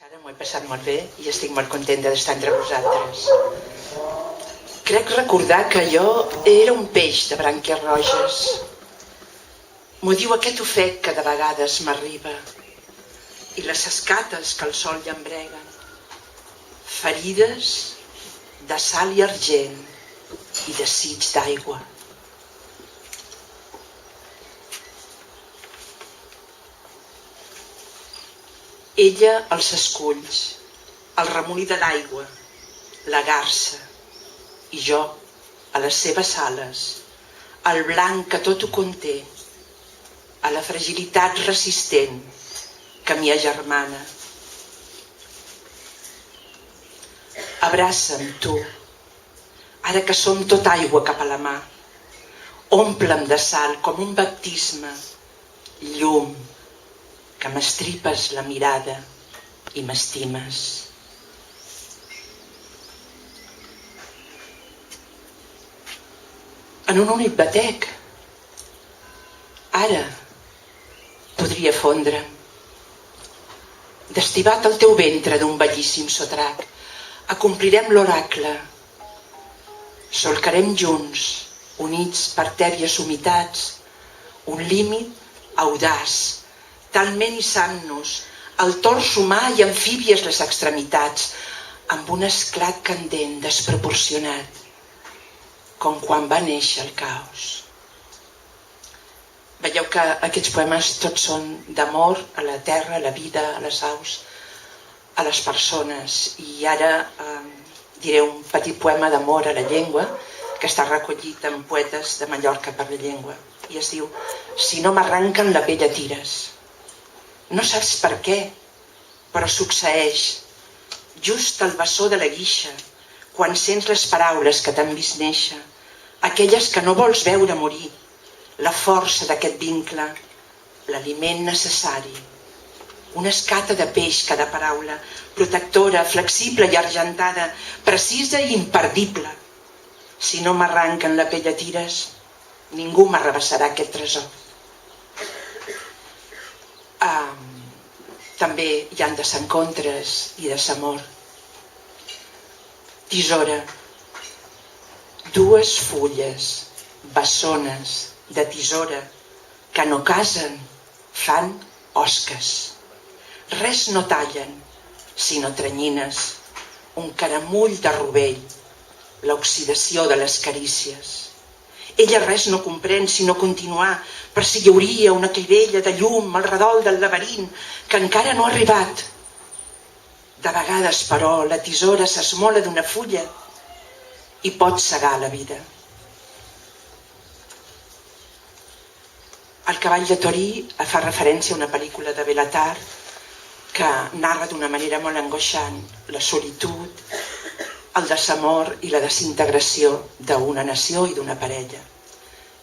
Ara m'ho he passat molt bé i estic molt contenta d'estar entre vosaltres. Crec recordar que jo era un peix de brànquies roges. M'ho diu aquest ofec que de vegades m'arriba i les escates que el sol llambreguen. Ferides de sal i argent i desig d'aigua. Ella als esculls, el remolí de l'aigua, la garsa, i jo a les seves ales, el blanc que tot ho conté, a la fragilitat resistent que m'hi agermana. Abraça'm, tu, ara que som tot aigua cap a la mà. Omple'm de sal com un baptisme, llum, que m'estripes la mirada i m'estimes. En un únic batec, ara podria fondre, d'estivat al teu ventre d'un bellíssim sotrac, acomplirem l'oracle, solcarem junts, units per tèbies humitats, un límit audaç, talment hissant-nos, el tors humà i amfíbies les extremitats, amb un esclat candent desproporcionat, com quan va néixer el caos. Veieu que aquests poemes tots són d'amor a la terra, a la vida, a les aus, a les persones. I ara diré un petit poema d'amor a la llengua, que està recollit en Poetes de Mallorca per la Llengua. I es diu: si no m'arranquen la pell a tires. No saps per què, però succeeix. Just al bessó de la guixa, quan sents les paraules que t'han vist néixer, aquelles que no vols veure morir, la força d'aquest vincle, l'aliment necessari. Una escata de peix cada paraula, protectora, flexible i argentada, precisa i imperdible. Si no m'arranquen la pell a tires, ningú m'arrabassarà aquest tresor. També hi ha desencontres i desamor. Tisora, dues fulles, bessones, de tisora, que no casen, fan osques. Res no tallen, sinó tranyines, un caramull de rovell, l'oxidació de les carícies. Ella res no comprèn sinó continuar, per si hi hauria una clivella de llum al redol del laberint que encara no ha arribat. De vegades, però, la tisora s'esmola d'una fulla i pot cegar la vida. El cavall de Torí fa referència a una pel·lícula de Belatar que narra d'una manera molt angoixant la solitud, el desamor i la desintegració d'una nació i d'una parella.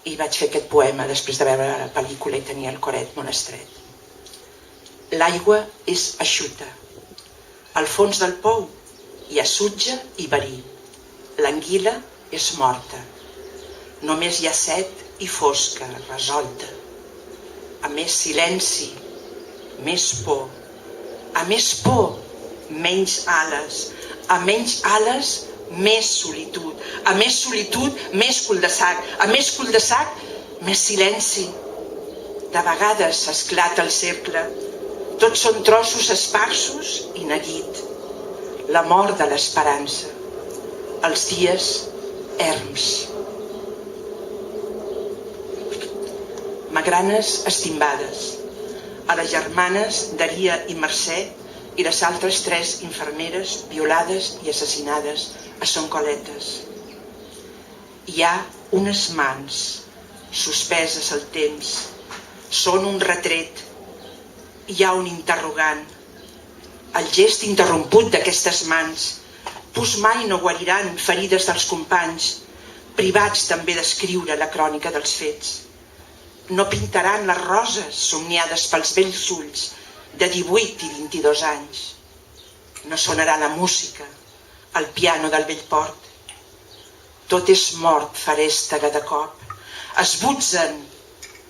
I vaig fer aquest poema després de veure la pel·lícula i tenia el coret molt estret. L'aigua és eixuta. Al fons del pou hi ha sutge i verí. L'anguila és morta. Només hi ha set i fosca, resolta. A més silenci, més por. A més por, menys ales. A menys ales, més solitud. A més solitud, més cul-de-sac. A més cul-de-sac, més silenci. De vegades s'esclata el cercle. Tots són trossos esparsos i neguit. La mort de l'esperança. Els dies erms. Magranes estimbades. A les germanes Daria i Mercè i les altres 3 infermeres violades i assassinades a Son Coletes. Hi ha unes mans suspeses al temps. Són un retret. Hi ha un interrogant. El gest interromput d'aquestes mans. Pus mai no guariran ferides dels companys, privats també d'escriure la crònica dels fets. No pintaran les roses somniades pels vells ulls de 18 i 22 anys. No sonarà la música, el piano del vell port. Tot és mort farèstega de cop. Es butzen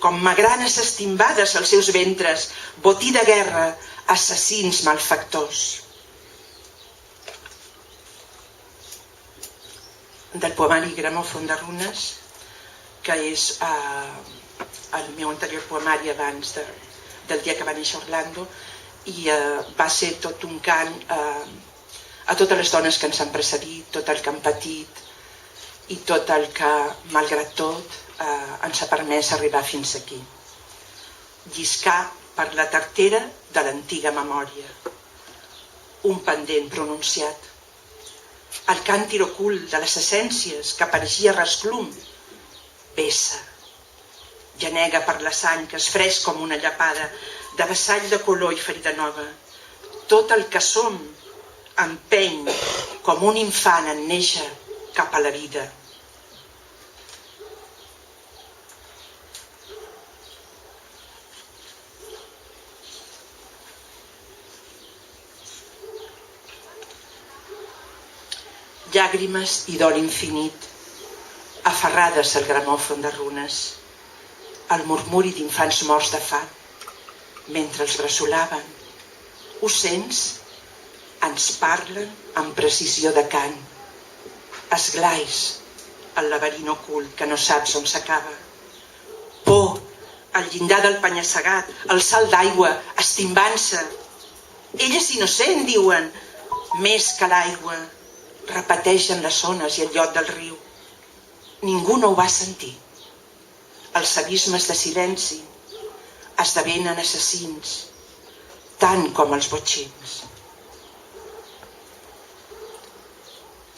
com magranes estimbades als seus ventres, botí de guerra, assassins malfactors. Del poemari Gramòfon de runes, que és el meu anterior poemari abans del dia que va néixer Orlando, i va ser tot un cant a totes les dones que ens han precedit, tot el que han patit i tot el que, malgrat tot, ens ha permès arribar fins aquí. Lliscar per la tartera de l'antiga memòria, un pendent pronunciat, el càntir ocult de les essències que apareixia resclum, vessa, llenega per la sang que es fresc com una llapada de vessall de color i ferida nova. Tot el que som empeny com un infant en néixer cap a la vida. Llàgrimes i dol infinit, aferrades al gramòfon de runes, el murmuri d'infants morts de fam, mentre els bressolaven. Ho sents? Ens parlen amb precisió de cant. Esglais, el laberint ocult que no saps on s'acaba. Por, el llindar del penya-segat, el salt d'aigua, estimbant-se. Ella és innocent, diuen, més que l'aigua. Repeteixen les ones i el llot del riu. Ningú no ho va sentir. Els abismes de silenci esdevenen assassins, tant com els botxins.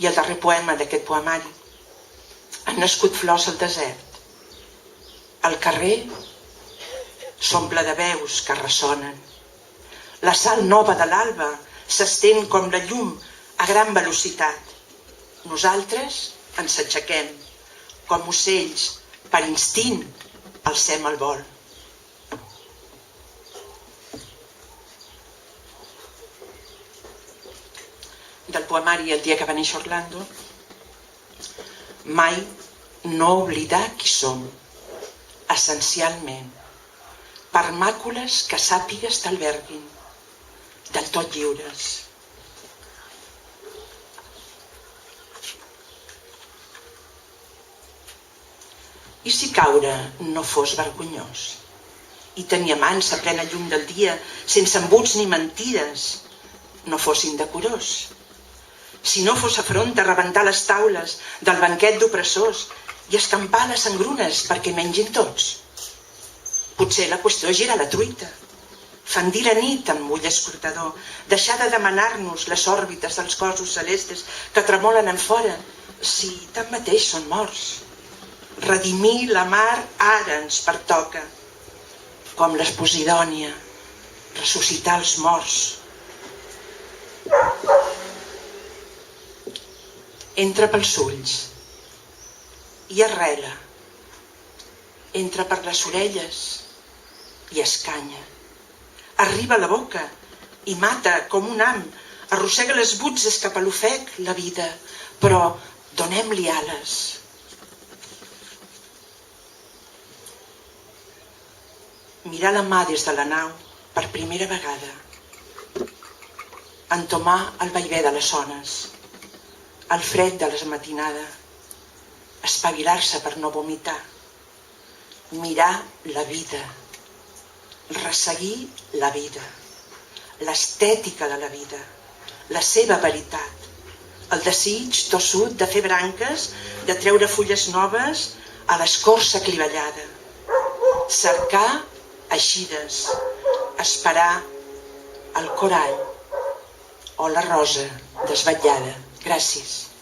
I el darrer poema d'aquest poemari. Han nascut flors al desert. El carrer s'omple de veus que ressonen. La sal nova de l'alba s'estén com la llum a gran velocitat. Nosaltres ens aixequem, com ocells, per instint, alcem el vol. Del poemari El dia que va néixer Orlando. Mai no oblidar qui som, essencialment, per màcules que sàpigues t'alberguin, del tot lliures. I si caure no fos vergonyós, i tenir mans a plena llum del dia, sense embuts ni mentides, no fos indecorós. Si no fos afront a rebentar les taules del banquet d'opressors i escampar les engrunes perquè mengin tots. Potser la qüestió és girar la truita, fendir la nit amb ull escrutador, deixar de demanar-nos les òrbites dels cossos celestes que tremolen en fora, si tanmateix són morts. Redimir la mar ara ens pertoca, com l'Espodidònia, ressuscitar els morts. Entra pels ulls i arrela, entra per les orelles i escanya, arriba a la boca i mata com un ham, arrossega les butxes cap a l'ofec, la vida, però donem-li ales. Mirar la mà des de la nau per primera vegada, entomar el vaivé de les ones, el fred de la matinada, espavilar-se per no vomitar, mirar la vida, resseguir la vida, l'estètica de la vida, la seva veritat, el desig tossut de fer branques, de treure fulles noves a l'escorça clivellada, cercar eixides, esperar el corall o la rosa desvetllada. Gràcies.